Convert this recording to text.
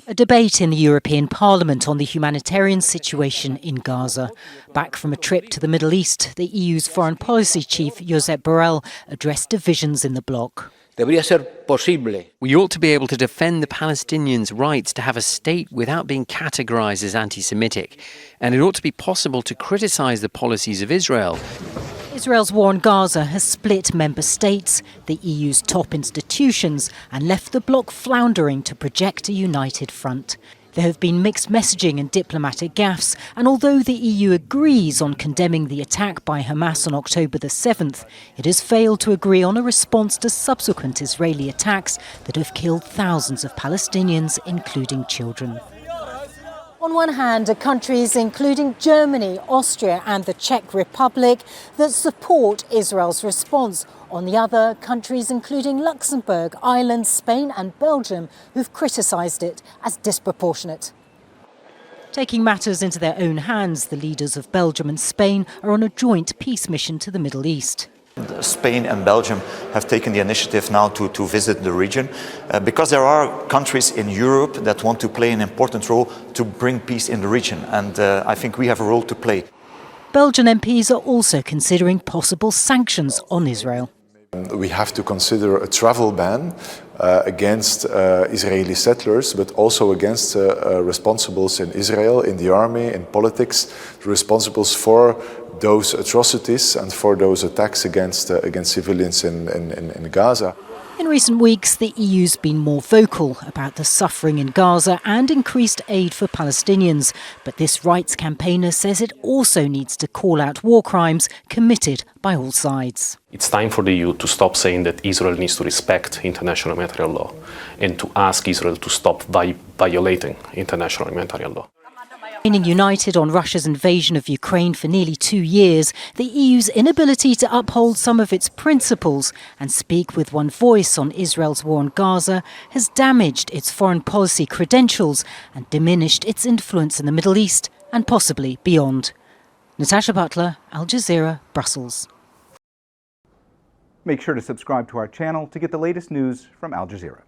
A debate in the European Parliament on the humanitarian situation in Gaza. Back from a trip to the Middle East, the EU's foreign policy chief, Josep Borrell, addressed divisions in the bloc. We ought to be able to defend the Palestinians' rights to have a state without being categorised as anti-Semitic. And it ought to be possible to criticise the policies of Israel. Israel's war on Gaza has split member states, the EU's top institutions, and left the bloc floundering to project a united front. There have been mixed messaging and diplomatic gaffes, and although the EU agrees on condemning the attack by Hamas on October the 7th, it has failed to agree on a response to subsequent Israeli attacks that have killed thousands of Palestinians, including children. On one hand are countries including Germany, Austria and the Czech Republic that support Israel's response. On the other, countries including Luxembourg, Ireland, Spain and Belgium who've criticised it as disproportionate. Taking matters into their own hands, the leaders of Belgium and Spain are on a joint peace mission to the Middle East. Spain and Belgium have taken the initiative now to visit the region because there are countries in Europe that want to play an important role to bring peace in the region, and I think we have a role to play. Belgian MPs are also considering possible sanctions on Israel. We have to consider a travel ban against Israeli settlers, but also against responsibles in Israel, in the army, in politics, responsibles for those atrocities and for those attacks against civilians in Gaza. In recent weeks, the EU's been more vocal about the suffering in Gaza and increased aid for Palestinians. But this rights campaigner says it also needs to call out war crimes committed by all sides. It's time for the EU to stop saying that Israel needs to respect international humanitarian law and to ask Israel to stop violating international humanitarian law. Remaining united on Russia's invasion of Ukraine for nearly 2 years, the EU's inability to uphold some of its principles and speak with one voice on Israel's war on Gaza has damaged its foreign policy credentials and diminished its influence in the Middle East and possibly beyond. Natacha, Butler, Al Jazeera, Brussels. Make sure to subscribe to our channel to get the latest news from Al Jazeera.